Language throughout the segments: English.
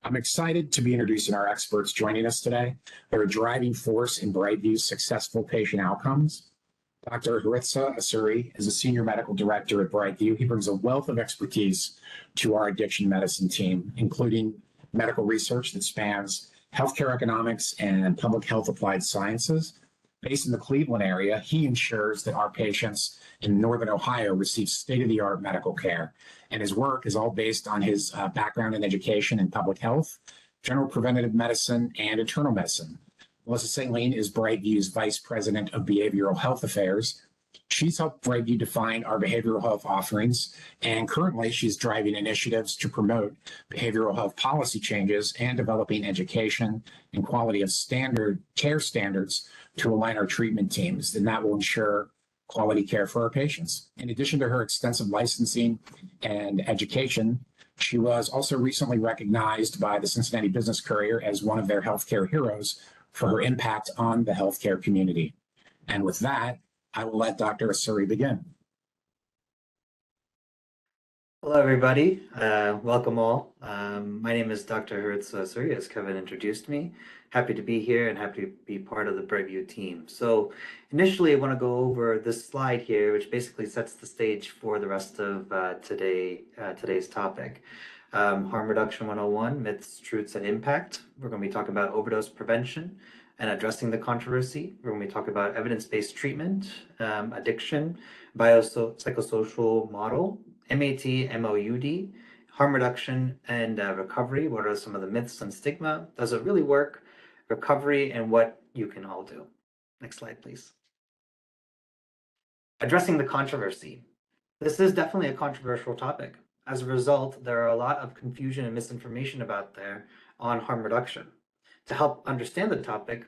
I'm excited to be introducing our experts joining us today. They're a driving force in BrightView's successful patient outcomes. Dr. Harithsa Asuri is a senior medical director at BrightView. He brings a wealth of expertise to our addiction medicine team, including medical research that spans healthcare economics and public health applied sciences. Based in the Cleveland area, he ensures that our patients in Northern Ohio receive state-of-the-art medical care. And his work is all based on his background in education and public health, general preventative medicine, and internal medicine. Melissa Sahlin is BrightView's Vice President of Behavioral Health Affairs. She's helped BrightView define our behavioral health offerings, and currently she's driving initiatives to promote behavioral health policy changes and developing education and quality of care standards to align our treatment teams, and that will ensure quality care for our patients. In addition to her extensive licensing and education, she was also recently recognized by the Cincinnati Business Courier as one of their healthcare heroes for her impact on the healthcare community. And with that, I will let Dr. Asuri begin. Hello, everybody. Welcome all. My name is Dr. Harithsa Asuri, as Kevin introduced me. Happy to be here and happy to be part of the BrightView team. So initially, I want to go over this slide here, which basically sets the stage for the rest of today's topic. Harm Reduction 101, Myths, Truths, and Impact. We're going to be talking about overdose prevention and addressing the controversy. We're going to be talking about evidence-based treatment, addiction, biopsychosocial model, MAT, MOUD, harm reduction, and recovery. What are some of the myths and stigma? Does it really work? Recovery and what you can all do. Next slide, please. Addressing the controversy. This is definitely a controversial topic. As a result, there are a lot of confusion and misinformation about there on harm reduction. To help understand the topic,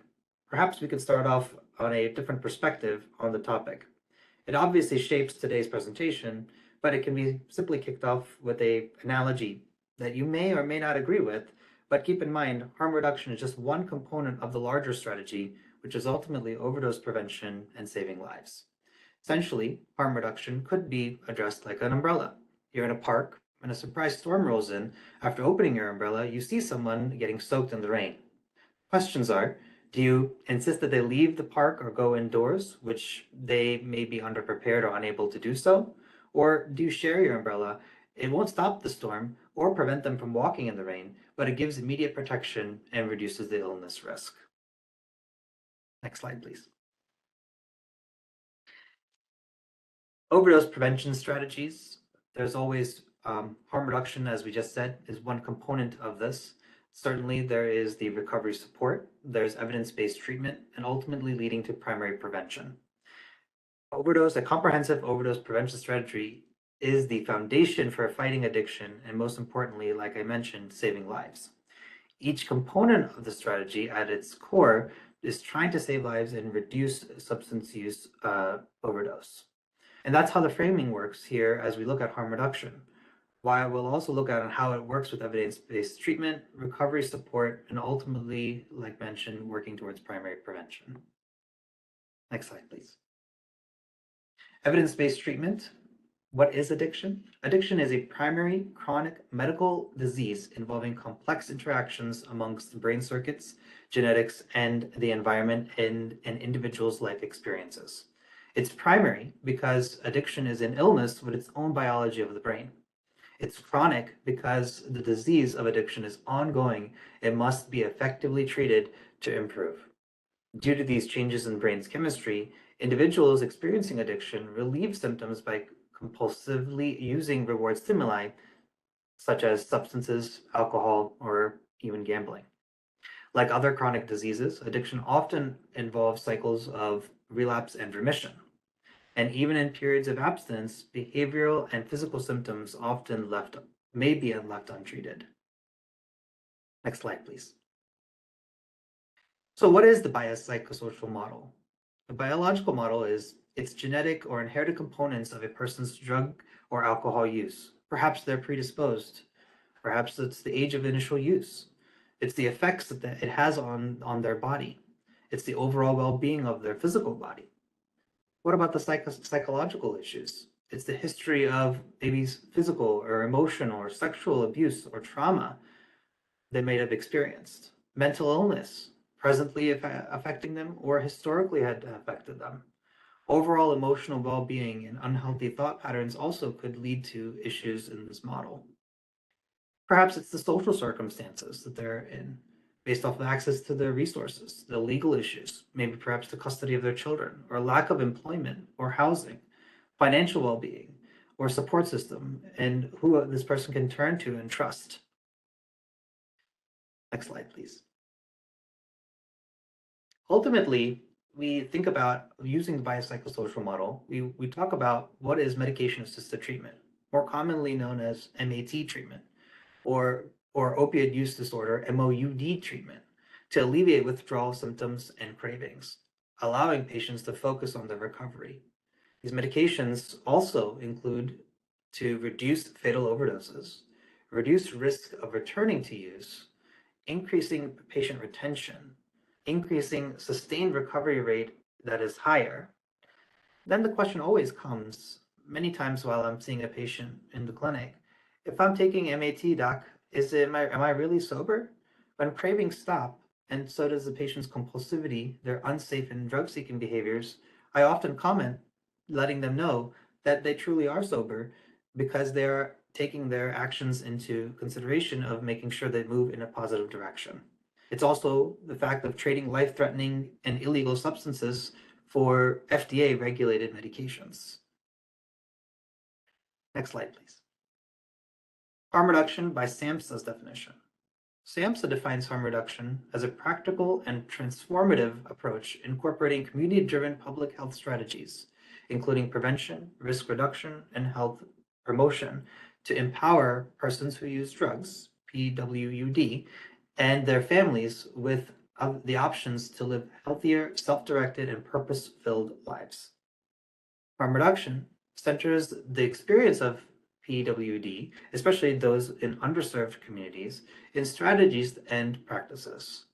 perhaps we could start off on a different perspective on the topic. It obviously shapes today's presentation, but it can be simply kicked off with an analogy that you may or may not agree with, but keep in mind, harm reduction is just one component of the larger strategy, which is ultimately overdose prevention and saving lives. Essentially, harm reduction could be addressed like an umbrella. You're in a park and a surprise storm rolls in. After opening your umbrella, you see someone getting soaked in the rain. Questions are, do you insist that they leave the park or go indoors, which they may be underprepared or unable to do so? Or do you share your umbrella? It won't stop the storm or prevent them from walking in the rain, but it gives immediate protection and reduces the illness risk. Next slide, please. Overdose prevention strategies. There's always harm reduction, as we just said, is one component of this. Certainly, there is the recovery support, there's evidence-based treatment, and ultimately leading to primary prevention. Overdose, a comprehensive overdose prevention strategy is the foundation for fighting addiction, and most importantly, like I mentioned, saving lives. Each component of the strategy at its core is trying to save lives and reduce substance use overdose. And that's how the framing works here as we look at harm reduction. While we'll also look at how it works with evidence-based treatment, recovery support, and ultimately, like mentioned, working towards primary prevention. Next slide, please. Evidence-based treatment. What is addiction? Addiction is a primary chronic medical disease involving complex interactions amongst brain circuits, genetics, and the environment and an individual's life experiences. It's primary because addiction is an illness with its own biology of the brain. It's chronic because the disease of addiction is ongoing. It must be effectively treated to improve. Due to these changes in brain's chemistry, individuals experiencing addiction relieve symptoms by compulsively using reward stimuli, such as substances, alcohol, or even gambling. Like other chronic diseases, addiction often involves cycles of relapse and remission. And even in periods of abstinence, behavioral and physical symptoms often may be left untreated. Next slide, please. So what is the biopsychosocial model? The biological model is its genetic or inherited components of a person's drug or alcohol use. Perhaps they're predisposed. Perhaps it's the age of initial use. It's the effects that it has on their body. It's the overall well-being of their physical body. What about the psychological issues? It's the history of maybe physical or emotional or sexual abuse or trauma. they may have experienced, mental illness presently affecting them or historically had affected them. Overall emotional well-being and unhealthy thought patterns also could lead to issues in this model. Perhaps it's the social circumstances that they're in, based off of access to their resources, the legal issues, maybe perhaps the custody of their children, or lack of employment or housing, financial well-being, or support system, and who this person can turn to and trust. Next slide, please. Ultimately, we think about using the biopsychosocial model. We talk about what is medication-assisted treatment, more commonly known as MAT treatment, or opioid use disorder, MOUD treatment, to alleviate withdrawal symptoms and cravings, allowing patients to focus on their recovery. These medications also include to reduce fatal overdoses, reduce risk of returning to use, increasing patient retention, increasing sustained recovery rate that is higher. Then the question always comes, many times while I'm seeing a patient in the clinic, if I'm taking MAT, doc, am I really sober? When cravings stop, and so does the patient's compulsivity, their unsafe and drug-seeking behaviors, I often comment, letting them know that they truly are sober because they're taking their actions into consideration of making sure they move in a positive direction. It's also the fact of trading life-threatening and illegal substances for FDA-regulated medications. Next slide, please. Harm reduction by SAMHSA's definition. SAMHSA defines harm reduction as a practical and transformative approach incorporating community-driven public health strategies, including prevention, risk reduction, and health promotion to empower persons who use drugs, PWUD, and their families with the options to live healthier, self-directed, and purpose-filled lives. Harm reduction centers the experience of PWD, especially those in underserved communities, in strategies and practices.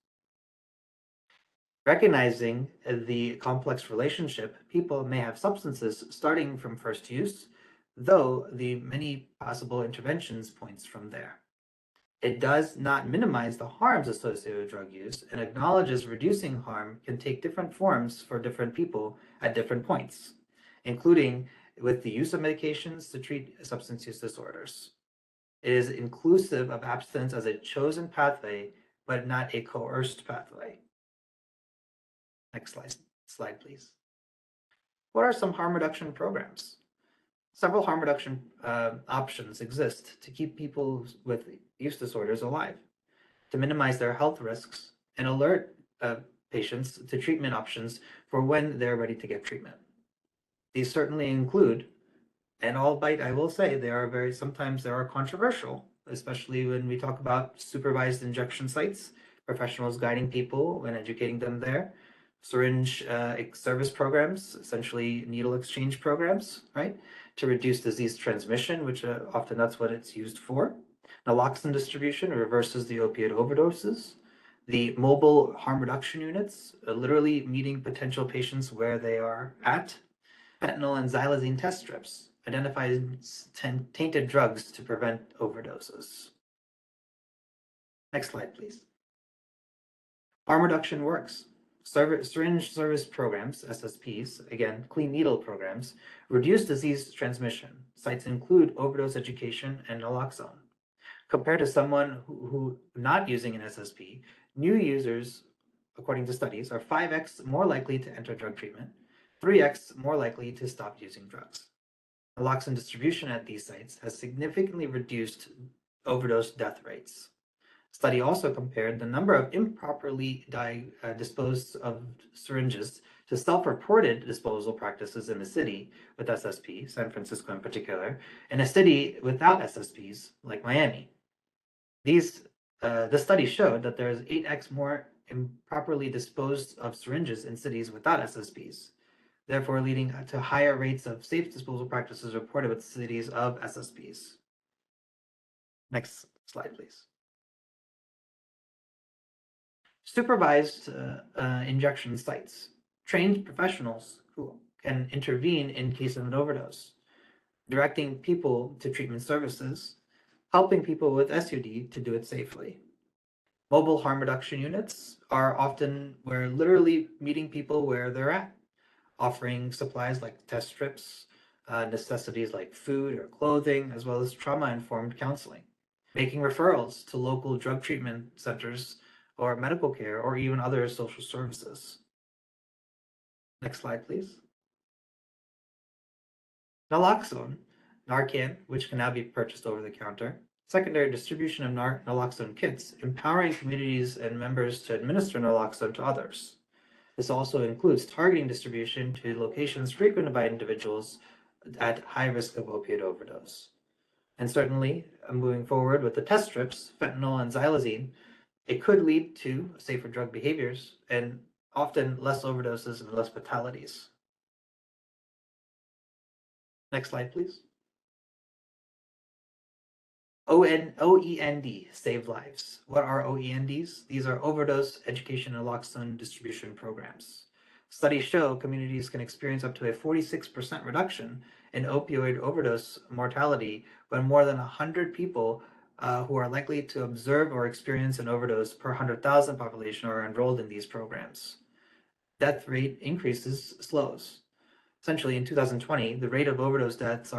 Recognizing the complex relationship people may have substances starting from first use, though the many possible interventions points from there. It does not minimize the harms associated with drug use and acknowledges reducing harm can take different forms for different people at different points, including with the use of medications to treat substance use disorders. It is inclusive of abstinence as a chosen pathway, but not a coerced pathway. Next slide, please. What are some harm reduction programs? Several harm reduction options exist to keep people with use disorders alive, to minimize their health risks, and alert patients to treatment options for when they're ready to get treatment. These certainly include, and albeit I will say sometimes they are controversial, especially when we talk about supervised injection sites, professionals guiding people and educating them there, syringe service programs, essentially needle exchange programs, right? To reduce disease transmission, which often that's what it's used for. Naloxone distribution reverses the opioid overdoses. The mobile harm reduction units, literally meeting potential patients where they are at. Fentanyl and xylazine test strips, identifying tainted drugs to prevent overdoses. Next slide, please. Harm reduction works. Syringe service programs, SSPs, again, clean needle programs, reduce disease transmission. Sites include overdose education and naloxone. Compared to someone who not using an SSP, new users, according to studies, are 5x more likely to enter drug treatment, 3x more likely to stop using drugs. Naloxone distribution at these sites has significantly reduced overdose death rates. Study also compared the number of improperly disposed of syringes to self-reported disposal practices in a city with SSP, San Francisco in particular, and a city without SSPs like Miami. The study showed that there's 8x more improperly disposed of syringes in cities without SSPs, therefore leading to higher rates of safe disposal practices reported with cities of SSPs. Next slide, please. Supervised injection sites, trained professionals who can intervene in case of an overdose, directing people to treatment services, helping people with SUD to do it safely. Mobile harm reduction units are often we're literally meeting people where they're at, offering supplies like test strips, necessities like food or clothing, as well as trauma-informed counseling, making referrals to local drug treatment centers or medical care or even other social services. Next slide, please. Naloxone, Narcan, which can now be purchased over the counter, secondary distribution of naloxone kits, empowering communities and members to administer naloxone to others. This also includes targeting distribution to locations frequented by individuals at high risk of opiate overdose. And certainly, moving forward with the test strips, fentanyl and xylazine, it could lead to safer drug behaviors and often less overdoses and less fatalities. Next slide, please. OEND, Save Lives. What are OENDs? These are overdose education and naloxone distribution programs. Studies show communities can experience up to a 46% reduction in opioid overdose mortality when more than 100 people who are likely to observe or experience an overdose per 100,000 population are enrolled in these programs. Death rate increases slows. Essentially, in 2020, the rate of overdose deaths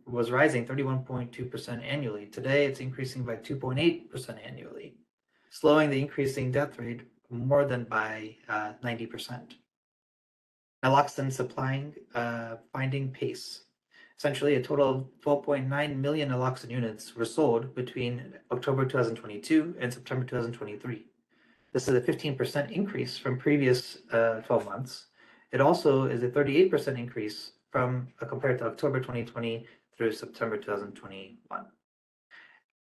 was rising 31.2% annually. Today, it's increasing by 2.8% annually, slowing the increasing death rate more than by 90%. Naloxone supplying finding pace. Essentially, a total of 12.9 million naloxone units were sold between October 2022 and September 2023. This is a 15% increase from previous 12 months. It also is a 38% increase from compared to October 2020 through September 2021.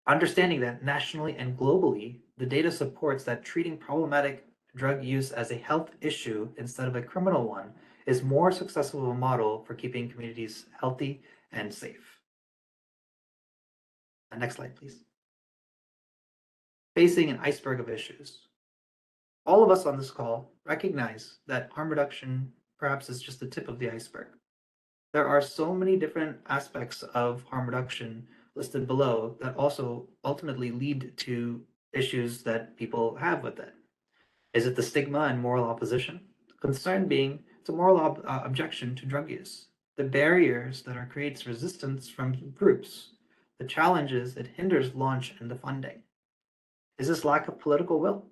Understanding that nationally and globally, the data supports that treating problematic drug use as a health issue instead of a criminal one is more successful of a model for keeping communities healthy and safe. Next slide, please. Facing an iceberg of issues. All of us on this call recognize that harm reduction perhaps is just the tip of the iceberg. There are so many different aspects of harm reduction listed below that also ultimately lead to issues that people have with it. Is it the stigma and moral opposition? The concern being it's a moral objection to drug use. The barriers that creates resistance from groups. The challenges it hinders launch and the funding. Is this lack of political will?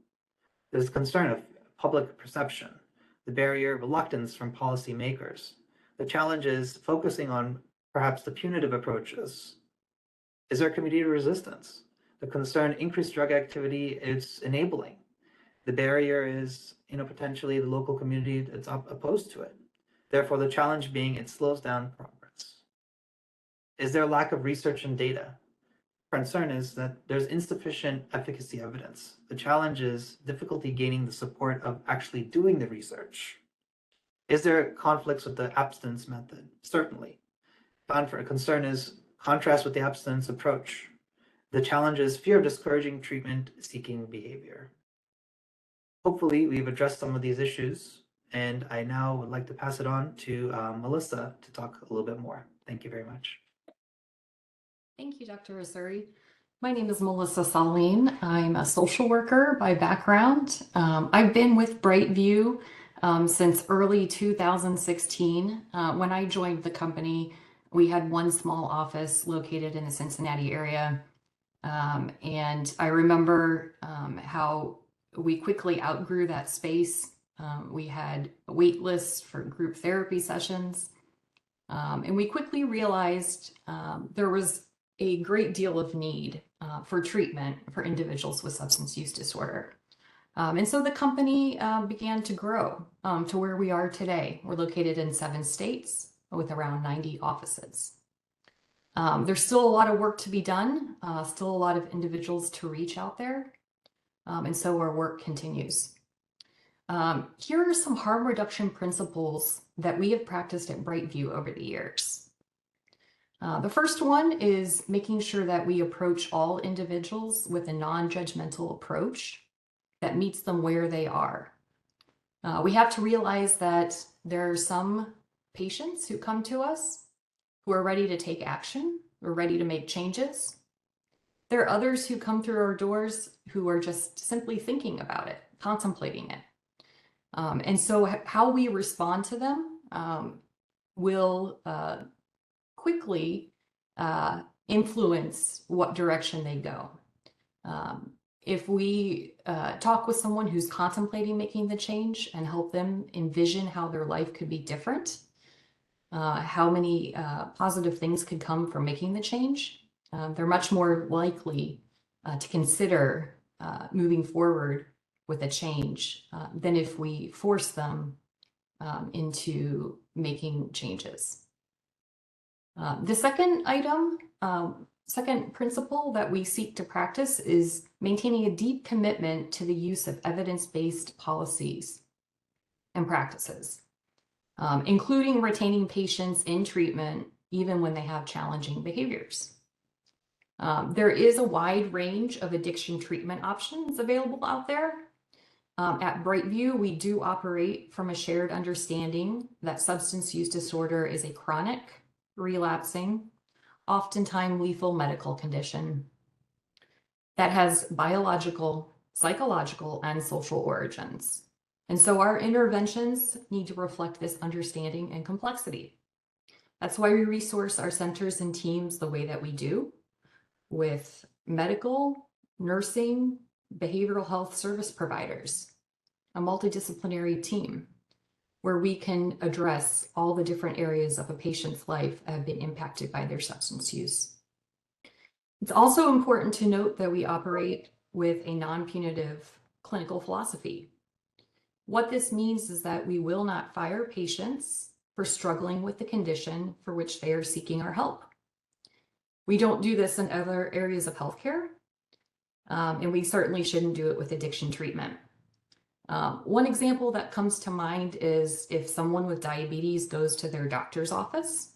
There's concern of public perception, the barrier of reluctance from policymakers. The challenge is focusing on perhaps the punitive approaches. Is there community resistance? The concern, increased drug activity is enabling. The barrier is, potentially the local community that's opposed to it. Therefore, the challenge being it slows down progress. Is there a lack of research and data? Concern is that there's insufficient efficacy evidence. The challenge is difficulty gaining the support of actually doing the research. Is there conflicts with the abstinence method? Certainly. Concern is contrast with the abstinence approach. The challenge is fear of discouraging treatment-seeking behavior. Hopefully, we've addressed some of these issues, and I now would like to pass it on to Melissa to talk a little bit more. Thank you very much. Thank you, Dr. Asuri. My name is Melissa Sahlin. I'm a social worker by background. I've been with BrightView since early 2016. When I joined the company, we had one small office located in the Cincinnati area. And I remember how we quickly outgrew that space. We had wait lists for group therapy sessions. And we quickly realized there was a great deal of need for treatment for individuals with substance use disorder. And so the company began to grow to where we are today. We're located in 7 states with around 90 offices. There's still a lot of work to be done, still a lot of individuals to reach out there. And so our work continues. Here are some harm reduction principles that we have practiced at BrightView over the years. The first one is making sure that we approach all individuals with a non-judgmental approach that meets them where they are. We have to realize that there are some patients who come to us who are ready to take action, who are ready to make changes. There are others who come through our doors who are just simply thinking about it, contemplating it. And so how we respond to them will quickly influence what direction they go. If we talk with someone who's contemplating making the change and help them envision how their life could be different, how many positive things could come from making the change, they're much more likely to consider moving forward with a change than if we force them into making changes. The second item, second principle that we seek to practice is maintaining a deep commitment to the use of evidence-based policies and practices, including retaining patients in treatment even when they have challenging behaviors. There is a wide range of addiction treatment options available out there. At BrightView, we do operate from a shared understanding that substance use disorder is a chronic, relapsing, oftentimes lethal medical condition that has biological, psychological, and social origins. And so our interventions need to reflect this understanding and complexity. That's why we resource our centers and teams the way that we do, with medical, nursing, behavioral health service providers, a multidisciplinary team where we can address all the different areas of a patient's life that have been impacted by their substance use. It's also important to note that we operate with a non-punitive clinical philosophy. What this means is that we will not fire patients for struggling with the condition for which they are seeking our help. We don't do this in other areas of healthcare, and we certainly shouldn't do it with addiction treatment. One example that comes to mind is if someone with diabetes goes to their doctor's office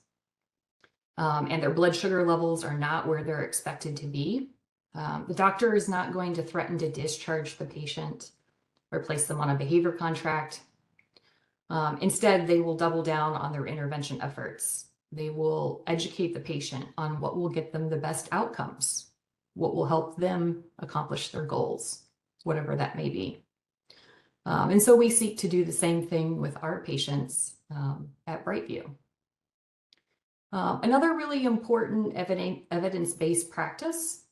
and their blood sugar levels are not where they're expected to be, the doctor is not going to threaten to discharge the patient or place them on a behavior contract. Instead, they will double down on their intervention efforts. They will educate the patient on what will get them the best outcomes, what will help them accomplish their goals, whatever that may be. And so we seek to do the same thing with our patients at BrightView. Another really important evidence-based practice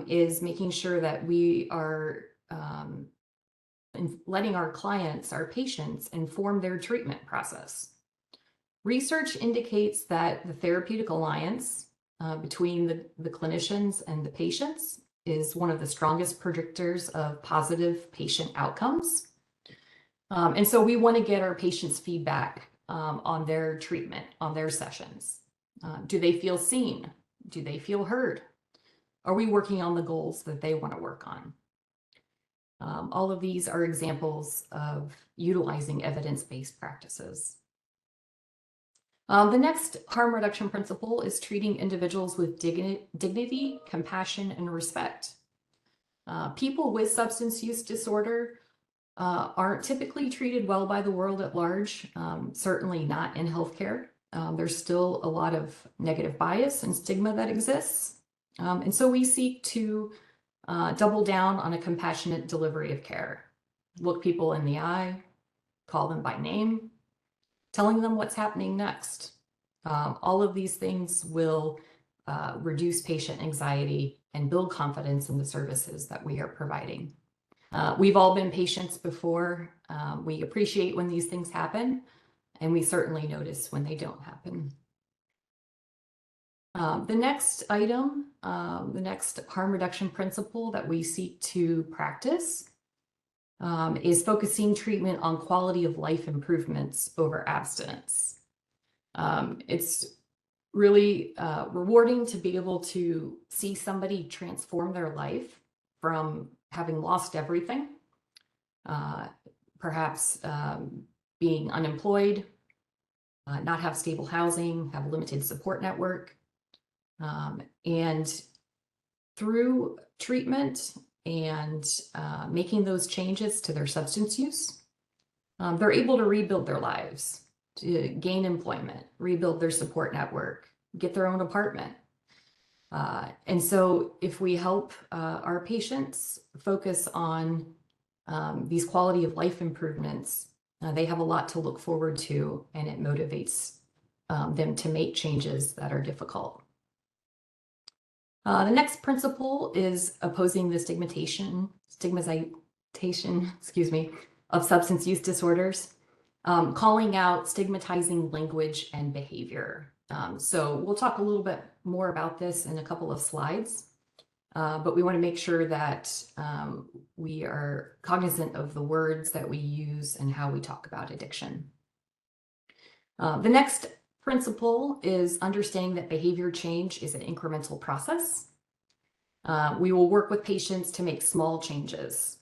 is making sure that we are letting our clients, our patients, inform their treatment process. Research indicates that the therapeutic alliance between the clinicians and the patients is one of the strongest predictors of positive patient outcomes. And so we want to get our patients' feedback on their treatment, on their sessions. Do they feel seen? Do they feel heard? Are we working on the goals that they want to work on? All of these are examples of utilizing evidence-based practices. The next harm reduction principle is treating individuals with dignity, compassion, and respect. People with substance use disorder aren't typically treated well by the world at large, certainly not in healthcare. There's still a lot of negative bias and stigma that exists. And so we seek to double down on a compassionate delivery of care. Look people in the eye, call them by name, telling them what's happening next. All of these things will reduce patient anxiety and build confidence in the services that we are providing. We've all been patients before. We appreciate when these things happen, and we certainly notice when they don't happen. The next item, the next harm reduction principle that we seek to practice is focusing treatment on quality of life improvements over abstinence. It's really rewarding to be able to see somebody transform their life from having lost everything, perhaps being unemployed, not have stable housing, have a limited support network. And through treatment and making those changes to their substance use, they're able to rebuild their lives, to gain employment, rebuild their support network, get their own apartment. And so if we help our patients focus on these quality of life improvements, they have a lot to look forward to, and it motivates them to make changes that are difficult. The next principle is opposing the stigmatization, of substance use disorders, calling out stigmatizing language and behavior. So we'll talk a little bit more about this in a couple of slides, but we want to make sure that we are cognizant of the words that we use and how we talk about addiction. The next principle is understanding that behavior change is an incremental process. We will work with patients to make small changes,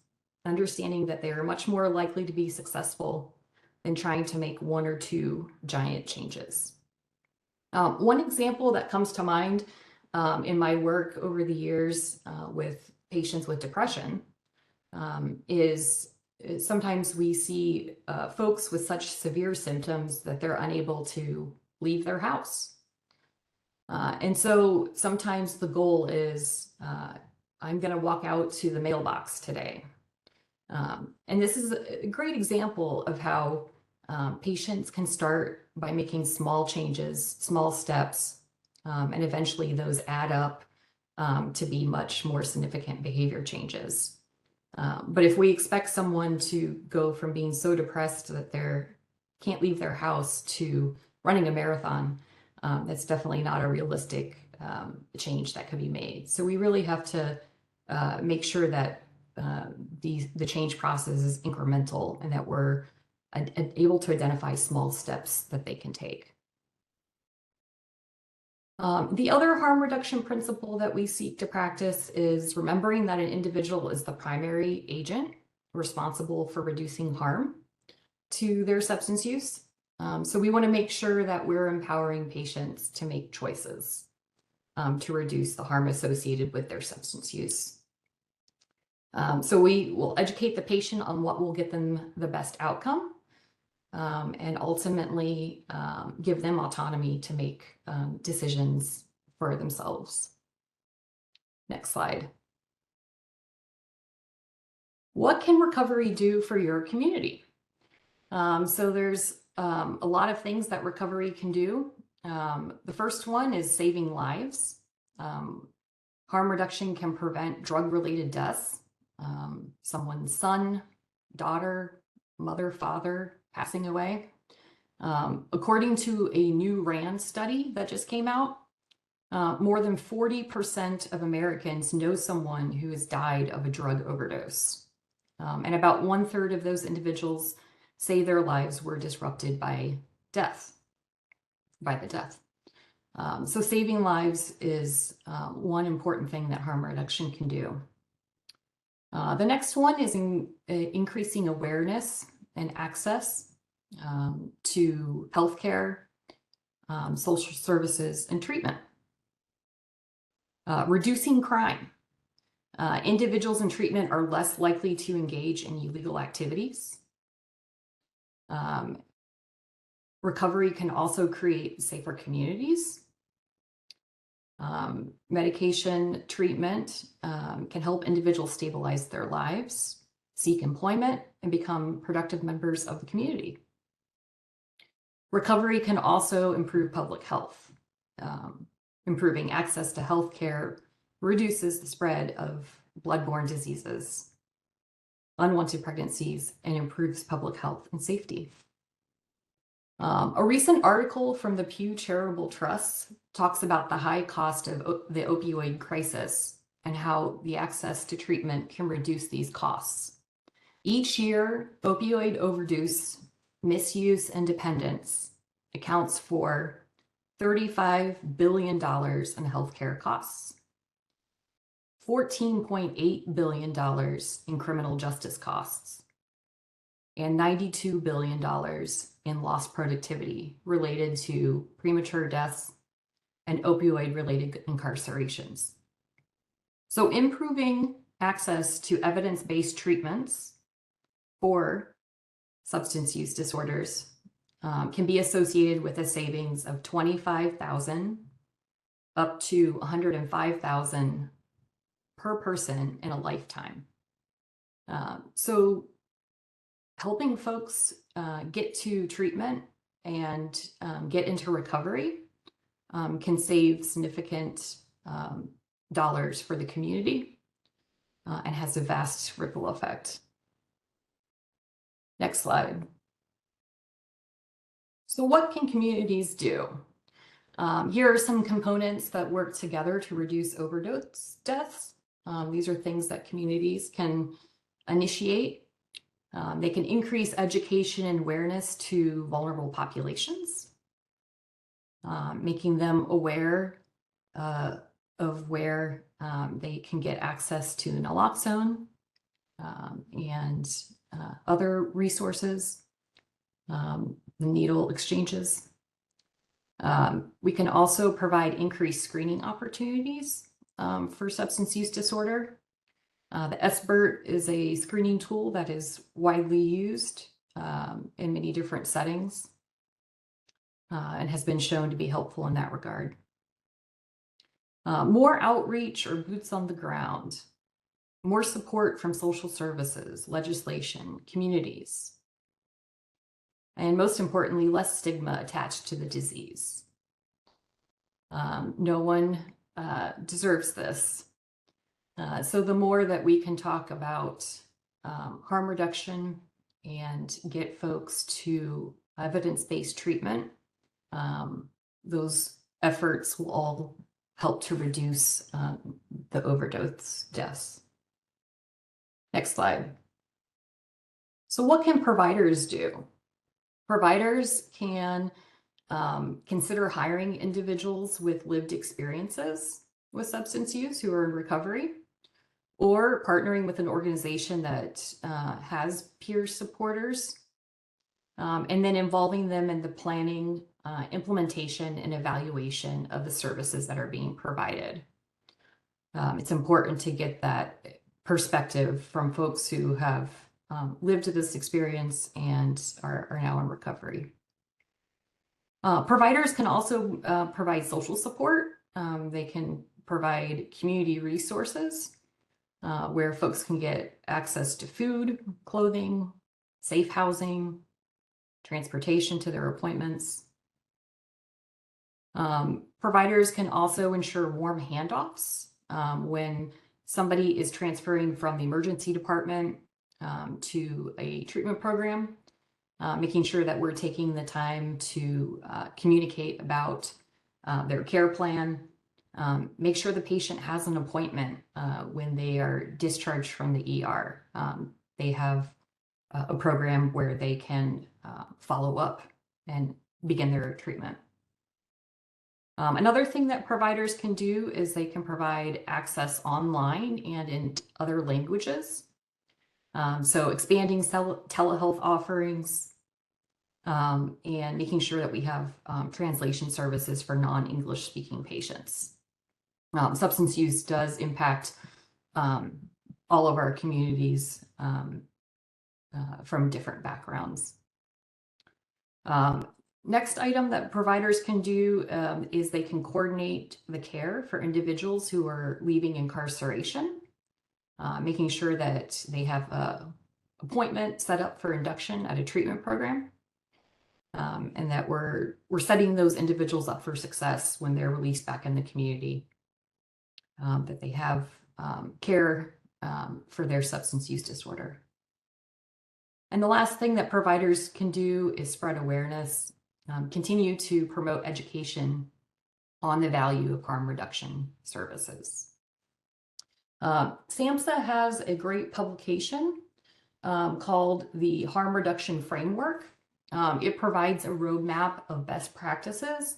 understanding that they are much more likely to be successful than trying to make one or two giant changes. One example that comes to mind in my work over the years with patients with depression is sometimes we see folks with such severe symptoms that they're unable to leave their house. And so sometimes the goal is, I'm going to walk out to the mailbox today. And this is a great example of how patients can start by making small changes, small steps, and eventually those add up to be much more significant behavior changes. But if we expect someone to go from being so depressed that they can't leave their house to running a marathon, that's definitely not a realistic change that could be made. So we really have to make sure that the change process is incremental and that we're able to identify small steps that they can take. The other harm reduction principle that we seek to practice is remembering that an individual is the primary agent responsible for reducing harm to their substance use. So we want to make sure that we're empowering patients to make choices to reduce the harm associated with their substance use. So we will educate the patient on what will get them the best outcome, and ultimately give them autonomy to make decisions for themselves. Next slide. What can recovery do for your community? So there's a lot of things that recovery can do. The first one is saving lives. Harm reduction can prevent drug-related deaths. Someone's son, daughter, mother, father passing away. According to a new RAND study that just came out, more than 40% of Americans know someone who has died of a drug overdose. And about 1/3 of those individuals say their lives were disrupted by the death. So saving lives is one important thing that harm reduction can do. The next one is increasing awareness and access to healthcare, social services, and treatment. Reducing crime. Individuals in treatment are less likely to engage in illegal activities. Recovery can also create safer communities. Medication treatment can help individuals stabilize their lives, seek employment, and become productive members of the community. Recovery can also improve public health. Improving access to health care reduces the spread of bloodborne diseases, unwanted pregnancies, and improves public health and safety. A recent article from the Pew Charitable Trust talks about the high cost of the opioid crisis and how the access to treatment can reduce these costs. Each year, opioid overdose, misuse, and dependence accounts for $35 billion in healthcare costs, $14.8 billion in criminal justice costs, and $92 billion in lost productivity related to premature deaths and opioid-related incarcerations. So improving access to evidence-based treatments for substance use disorders can be associated with a savings of $25,000 up to 105,000 per person in a lifetime. So helping folks get to treatment and get into recovery can save significant dollars for the community and has a vast ripple effect. Next slide. So what can communities do? Here are some components that work together to reduce overdose deaths. These are things that communities can initiate. They can increase education and awareness to vulnerable populations, making them aware of where they can get access to naloxone and other resources, the needle exchanges. We can also provide increased screening opportunities for substance use disorder. The SBIRT is a screening tool that is widely used in many different settings and has been shown to be helpful in that regard. More outreach or boots on the ground, more support from social services, legislation, communities, and most importantly, less stigma attached to the disease. No one deserves this. So the more that we can talk about harm reduction and get folks to evidence-based treatment, those efforts will all help to reduce the overdose deaths. Next slide. So what can providers do? Providers can consider hiring individuals with lived experiences with substance use who are in recovery, or partnering with an organization that has peer supporters, and then involving them in the planning, implementation, and evaluation of the services that are being provided. It's important to get that perspective from folks who have lived this experience and are now in recovery. Providers can also provide social support. They can provide community resources where folks can get access to food, clothing, safe housing, transportation to their appointments. Providers can also ensure warm handoffs when somebody is transferring from the emergency department to a treatment program, making sure that we're taking the time to communicate about their care plan, make sure the patient has an appointment when they are discharged from the ER. They have a program where they can follow up and begin their treatment. Another thing that providers can do is they can provide access online and in other languages. So expanding telehealth offerings and making sure that we have translation services for non-English speaking patients. Substance use does impact all of our communities from different backgrounds. Next item that providers can do is they can coordinate the care for individuals who are leaving incarceration, making sure that they have an appointment set up for induction at a treatment program, and that we're setting those individuals up for success when they're released back in the community, that they have care for their substance use disorder. And the last thing that providers can do is spread awareness, continue to promote education on the value of harm reduction services. SAMHSA has a great publication called the Harm Reduction Framework. It provides a roadmap of best practices,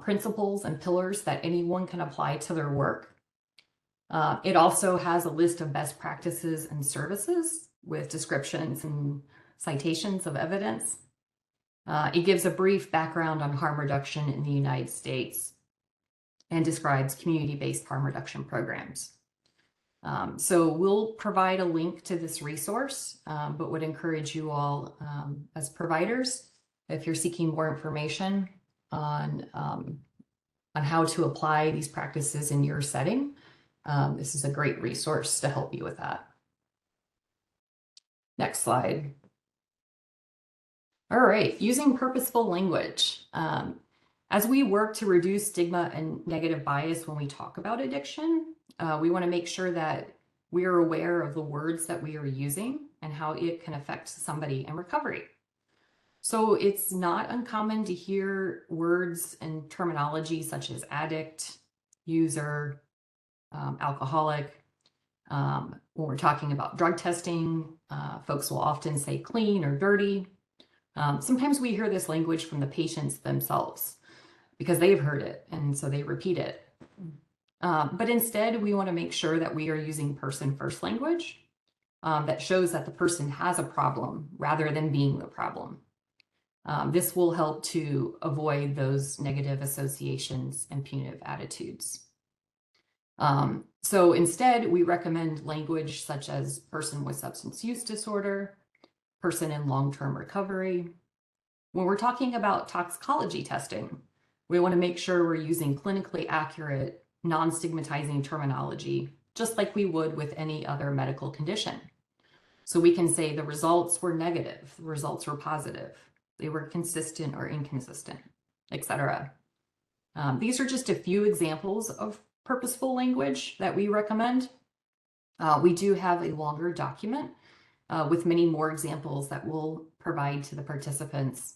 principles, and pillars that anyone can apply to their work. It also has a list of best practices and services with descriptions and citations of evidence. It gives a brief background on harm reduction in the United States and describes community-based harm reduction programs. So we'll provide a link to this resource, but would encourage you all as providers, if you're seeking more information on on how to apply these practices in your setting, this is a great resource to help you with that. Next slide. All right, using purposeful language. As we work to reduce stigma and negative bias when we talk about addiction, we want to make sure that we are aware of the words that we are using and how it can affect somebody in recovery. So it's not uncommon to hear words and terminology such as addict, user, alcoholic. When we're talking about drug testing, folks will often say clean or dirty. Sometimes we hear this language from the patients themselves because they've heard it, and so they repeat it. But instead, we want to make sure that we are using person-first language that shows that the person has a problem rather than being the problem. This will help to avoid those negative associations and punitive attitudes. So instead, we recommend language such as person with substance use disorder, person in long-term recovery. When we're talking about toxicology testing, we want to make sure we're using clinically accurate, non-stigmatizing terminology, just like we would with any other medical condition. So we can say the results were negative, the results were positive, they were consistent or inconsistent, etc. These are just a few examples of purposeful language that we recommend. We do have a longer document with many more examples that we'll provide to the participants.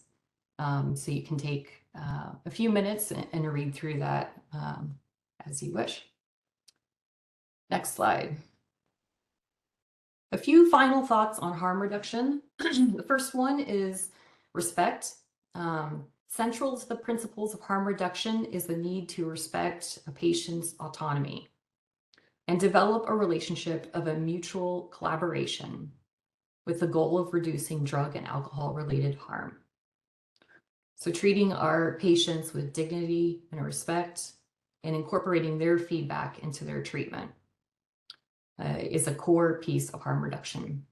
So you can take a few minutes and read through that as you wish. Next slide. A few final thoughts on harm reduction. The first one is respect. Central to the principles of harm reduction is the need to respect a patient's autonomy and develop a relationship of a mutual collaboration with the goal of reducing drug and alcohol-related harm. So treating our patients with dignity and respect and incorporating their feedback into their treatment is a core piece of harm reduction.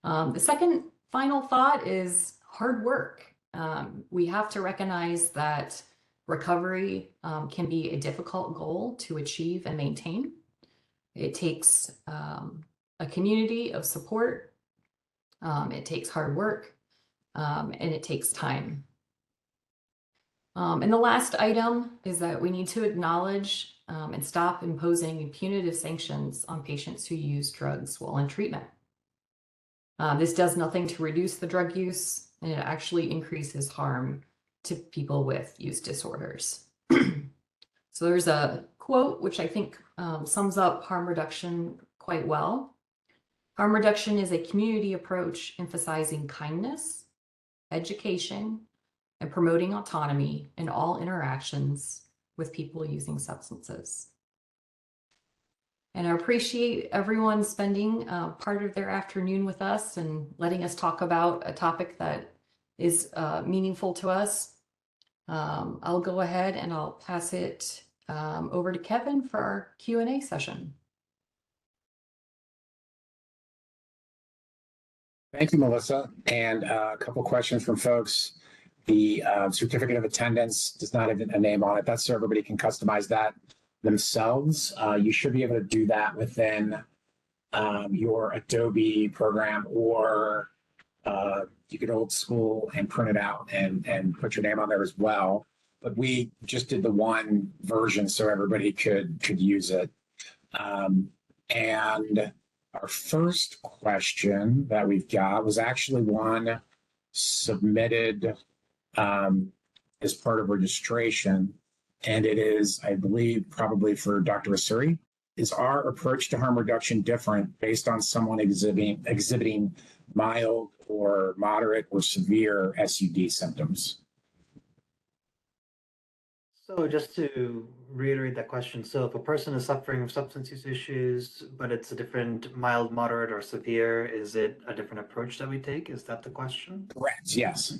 The second final thought is hard work. We have to recognize that recovery can be a difficult goal to achieve and maintain. It takes a community of support, it takes hard work, and it takes time. And the last item is that we need to acknowledge and stop imposing punitive sanctions on patients who use drugs while in treatment. This does nothing to reduce the drug use, and it actually increases harm to people with use disorders. So there's a quote which I think sums up harm reduction quite well. Harm reduction is a community approach emphasizing kindness, education, and promoting autonomy in all interactions with people using substances. And I appreciate everyone spending part of their afternoon with us and letting us talk about a topic that is meaningful to us. I'll go ahead and I'll pass it over to Kevin for our Q&A session. Thank you, Melissa. And a couple questions from folks. The certificate of attendance does not have a name on it. That's so everybody can customize that themselves. You should be able to do that within your Adobe program, or you could old school and print it out and put your name on there as well. But we just did the one version so everybody could use it. And our first question that we've got was actually one submitted as part of registration. And it is, I believe, probably for Dr. Asuri. Is our approach to harm reduction different based on someone exhibiting mild or moderate or severe SUD symptoms? So just to reiterate that question, so if a person is suffering from substance use issues, but it's a different mild, moderate, or severe, is it a different approach that we take? Is that the question? Correct, yes.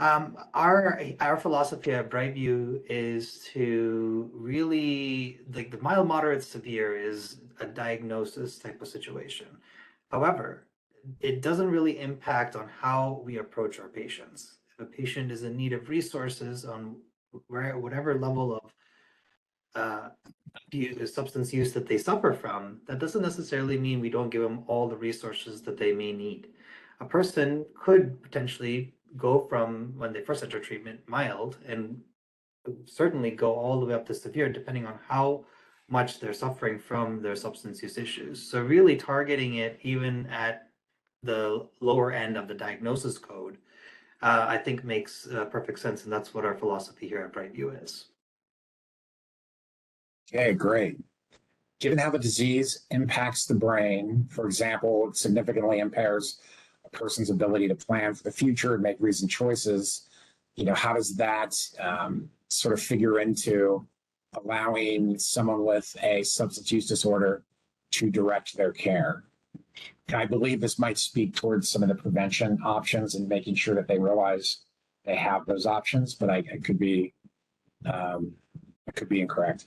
Our philosophy at BrightView is to really, like, the mild, moderate, severe is a diagnosis type of situation. However, it doesn't really impact on how we approach our patients. If a patient is in need of resources on whatever level of substance use that they suffer from, that doesn't necessarily mean we don't give them all the resources that they may need. A person could potentially go from when they first enter treatment mild and certainly go all the way up to severe, depending on how much they're suffering from their substance use issues. So really targeting it even at the lower end of the diagnosis code, I think makes perfect sense, and that's what our philosophy here at BrightView is. Okay, great. Given how the disease impacts the brain, for example, it significantly impairs a person's ability to plan for the future and make reasoned choices, how does that sort of figure into allowing someone with a substance use disorder to direct their care? I believe this might speak towards some of the prevention options and making sure that they realize they have those options, but I could be incorrect.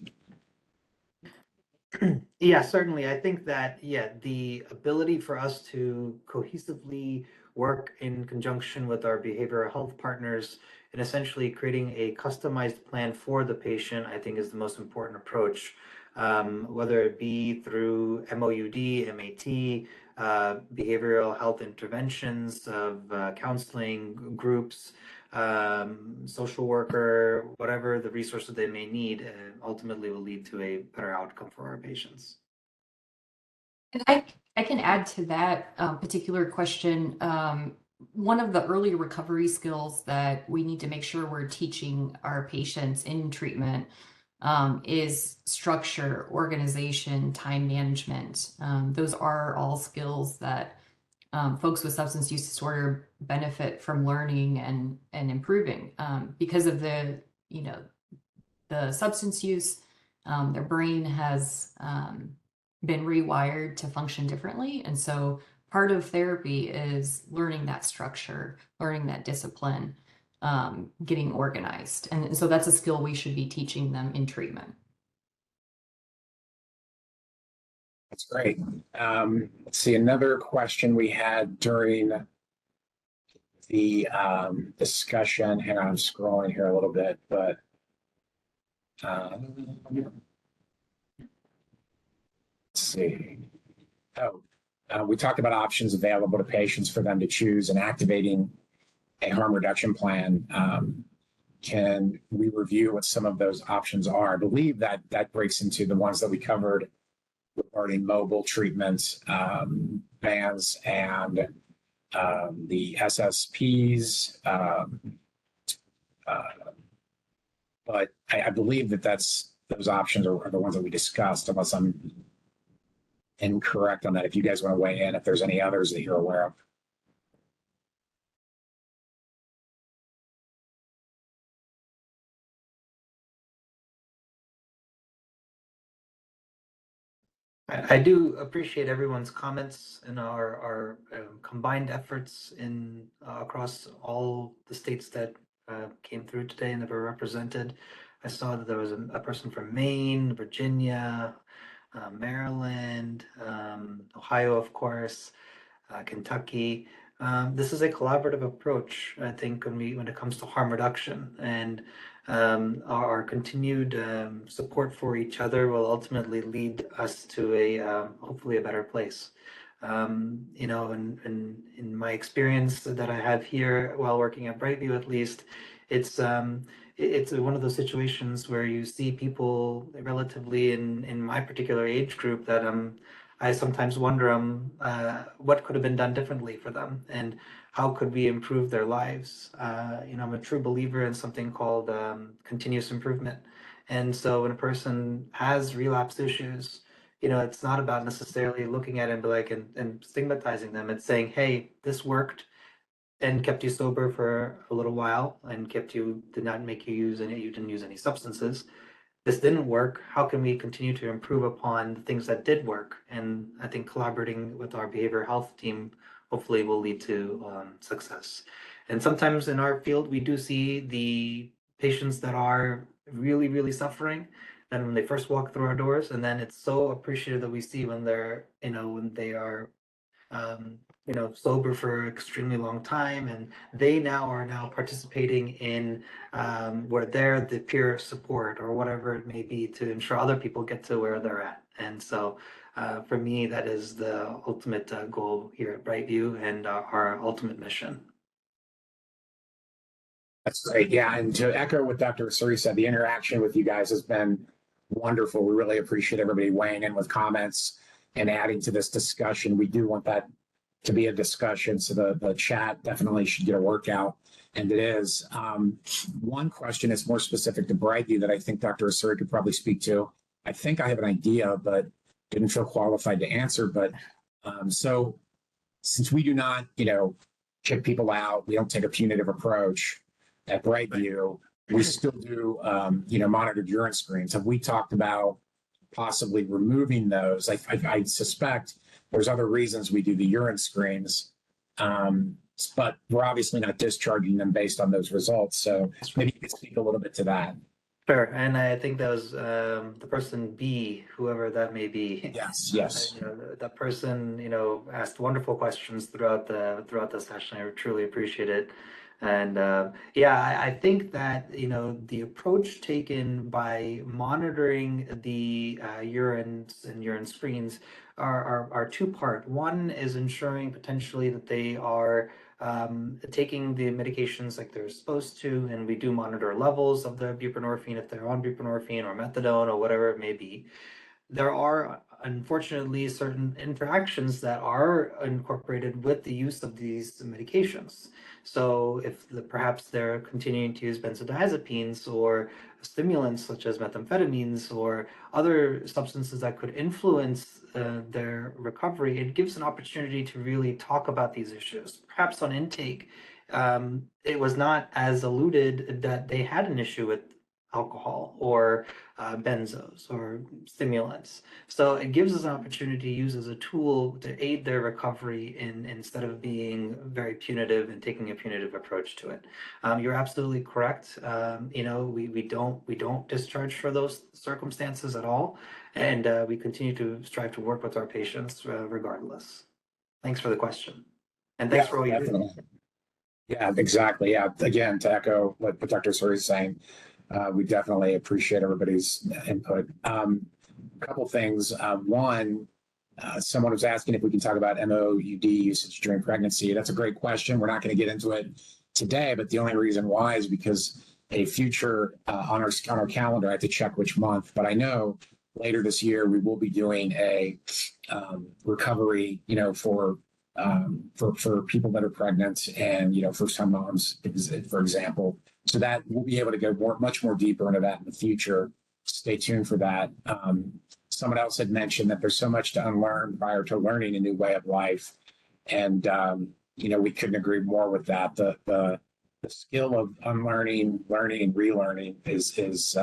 Yeah, certainly. I think that, the ability for us to cohesively work in conjunction with our behavioral health partners and essentially creating a customized plan for the patient, I think is the most important approach. Whether it be through MOUD, MAT, behavioral health interventions of counseling groups, social worker, whatever the resources they may need, ultimately will lead to a better outcome for our patients. And I can add to that particular question. One of the early recovery skills that we need to make sure we're teaching our patients in treatment is structure, organization, time management. Those are all skills that folks with substance use disorder benefit from learning and improving because of the substance use. Their brain has been rewired to function differently, and so part of therapy is learning that structure, learning that discipline, getting organized, and so that's a skill we should be teaching them in treatment. That's great. Let's see, another question we had during the discussion. Hang on, I'm scrolling here a little bit, but let's see. We talked about options available to patients for them to choose and activating a harm reduction plan. Can we review what some of those options are? I believe that breaks into the ones that we covered regarding mobile treatment, bans, and the SSPs. But I believe those options are the ones that we discussed, unless I'm incorrect on that. If you guys want to weigh in, if there's any others that you're aware of. I do appreciate everyone's comments and our combined efforts in across all the states that came through today and that were represented. I saw that there was a person from Maine, Virginia, Maryland, Ohio, of course, Kentucky. This is a collaborative approach, I think, when it comes to harm reduction, and our continued support for each other will ultimately lead us to a hopefully a better place. In my experience that I have here while working at BrightView, at least, it's one of those situations where you see people relatively in my particular age group that I sometimes wonder what could have been done differently for them and how could we improve their lives. I'm a true believer in something called continuous improvement. And so when a person has relapse issues, it's not about necessarily looking at it and be like and stigmatizing them. It's saying, hey, this worked and kept you sober for a little while and did not make you didn't use any substances. This didn't work. How can we continue to improve upon the things that did work? And I think collaborating with our behavioral health team hopefully will lead to success. And sometimes in our field, we do see the patients that are really, really suffering. Then when they first walk through our doors, and then it's so appreciative that we see when when they are sober for an extremely long time, and they are now participating in where they're the peer support or whatever it may be to ensure other people get to where they're at. And so for me, that is the ultimate goal here at BrightView and our ultimate mission. That's great. Yeah. And to echo what Dr. Asuri said, the interaction with you guys has been wonderful. We really appreciate everybody weighing in with comments and adding to this discussion. We do want that to be a discussion. So the chat definitely should get a workout. And it is. One question is more specific to BrightView that I think Dr. Asuri could probably speak to. I think I have an idea, but didn't feel qualified to answer. But so since we do not, kick people out, we don't take a punitive approach at BrightView, we still do, monitored urine screens. Have we talked about possibly removing those? I suspect there's other reasons we do the urine screens, but we're obviously not discharging them based on those results. So maybe you could speak a little bit to that. Sure, and I think that was the person B, whoever that may be. Yes. That person, asked wonderful questions throughout the session. I truly appreciate it. And I think that the approach taken by monitoring the urines and urine screens are two-part. One is ensuring potentially that they are taking the medications like they're supposed to, and we do monitor levels of the buprenorphine if they're on buprenorphine or methadone or whatever it may be. There are unfortunately certain interactions that are incorporated with the use of these medications. So if perhaps they're continuing to use benzodiazepines or stimulants such as methamphetamines or other substances that could influence their recovery, it gives an opportunity to really talk about these issues. Perhaps on intake, it was not as alluded that they had an issue with alcohol or benzos or stimulants. So it gives us an opportunity to use as a tool to aid their recovery instead of being very punitive and taking a punitive approach to it. You're absolutely correct. We don't discharge for those circumstances at all, and we continue to strive to work with our patients regardless. Thanks for the question, and thanks for all you do. Yeah, exactly. Yeah, again, to echo what Dr. Asuri is saying, we definitely appreciate everybody's input. A couple things. One, someone was asking if we can talk about MOUD usage during pregnancy. That's a great question. We're not going to get into it today, but the only reason why is because a future on our calendar, I have to check which month, but I know later this year we will be doing a recovery, for people that are pregnant and first time moms, for example. So that we'll be able to go much more deeper into that in the future. Stay tuned for that. Someone else had mentioned that there's so much to unlearn prior to learning a new way of life, and we couldn't agree more with that. The skill of unlearning, learning, and relearning is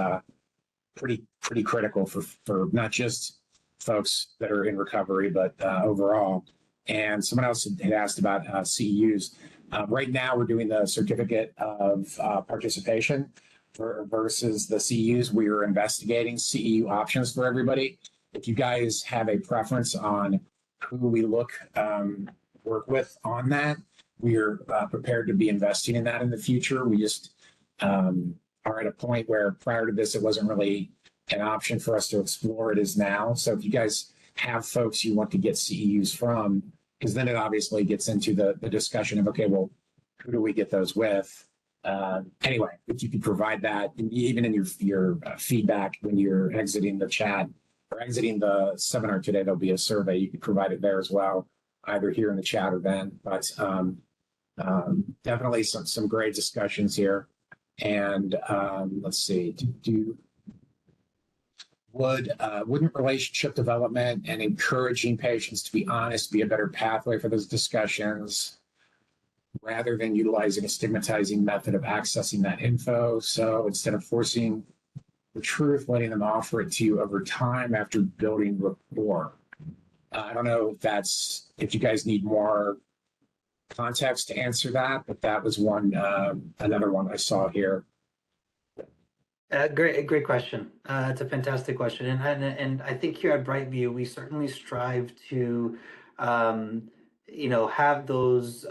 pretty critical for not just folks that are in recovery, but overall. And someone else had asked about CEUs. Right now, we're doing the certificate of participation versus the CEUs. We are investigating CEU options for everybody. If you guys have a preference on who we work with on that, we are prepared to be investing in that in the future. We just are at a point where prior to this, it wasn't really an option for us to explore. It is now. So if you guys have folks you want to get CEUs from, because then it obviously gets into the discussion of, okay, well, who do we get those with? Anyway, if you could provide that, even in your feedback when you're exiting the chat or exiting the seminar today, there'll be a survey. You could provide it there as well, either here in the chat or then. But definitely some great discussions here. And let's see, wouldn't relationship development and encouraging patients to be honest be a better pathway for those discussions rather than utilizing a stigmatizing method of accessing that info? So instead of forcing the truth, letting them offer it to you over time after building rapport. I don't know if you guys need more context to answer that, but that was another one I saw here. Great question. It's a fantastic question, and I think here at BrightView we certainly strive to have those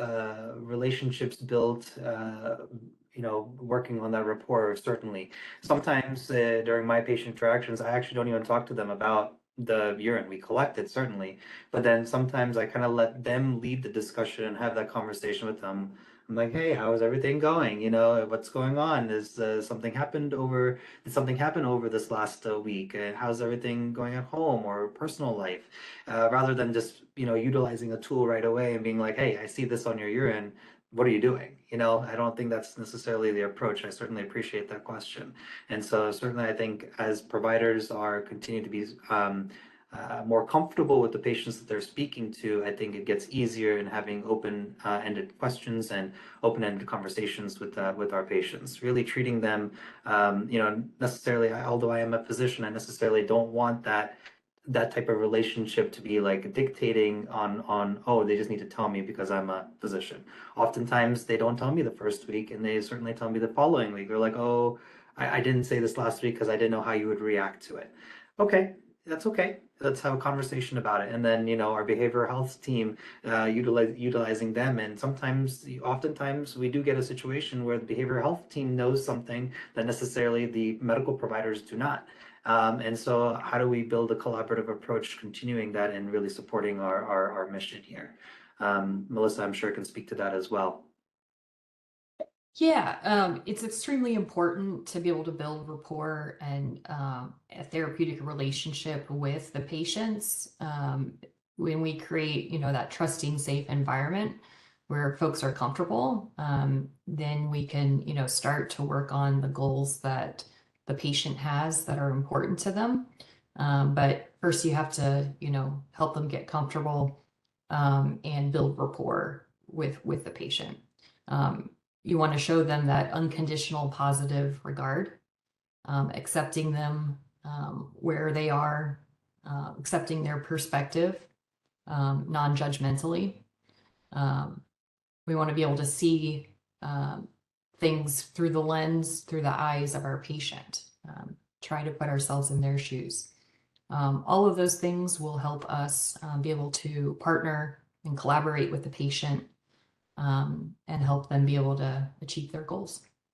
relationships built, working on that rapport, certainly. Sometimes during my patient interactions, I actually don't even talk to them about the urine we collected, certainly. But then sometimes I kind of let them lead the discussion and have that conversation with them. I'm like, hey, how is everything going? What's going on? Did something happen over this last week? How's everything going at home or personal life? Rather than just, utilizing a tool right away and being like, hey, I see this on your urine. What are you doing? I don't think that's necessarily the approach. I certainly appreciate that question. And so certainly I think as providers are continue to be more comfortable with the patients that they're speaking to, I think it gets easier in having open-ended questions and open-ended conversations with our patients. Really treating them, necessarily. Although I am a physician, I necessarily don't want that type of relationship to be like dictating on, oh, they just need to tell me because I'm a physician. Oftentimes they don't tell me the first week, and they certainly tell me the following week. They're like, oh, I didn't say this last week because I didn't know how you would react to it. Okay, that's okay. Let's have a conversation about it. And then, our behavioral health team, utilizing them. And oftentimes we do get a situation where the behavioral health team knows something that necessarily the medical providers do not. And so how do we build a collaborative approach, continuing that and really supporting our mission here? Melissa, I'm sure, can speak to that as well. Yeah, it's extremely important to be able to build rapport and a therapeutic relationship with the patients. When we create, that trusting, safe environment where folks are comfortable, then we can, start to work on the goals that the patient has that are important to them. But first, you have to, help them get comfortable and build rapport with the patient. You want to show them that unconditional positive regard, accepting them where they are, accepting their perspective non-judgmentally. We want to be able to see things through the eyes of our patient, try to put ourselves in their shoes. All of those things will help us be able to partner and collaborate with the patient and help them be able to achieve their goals.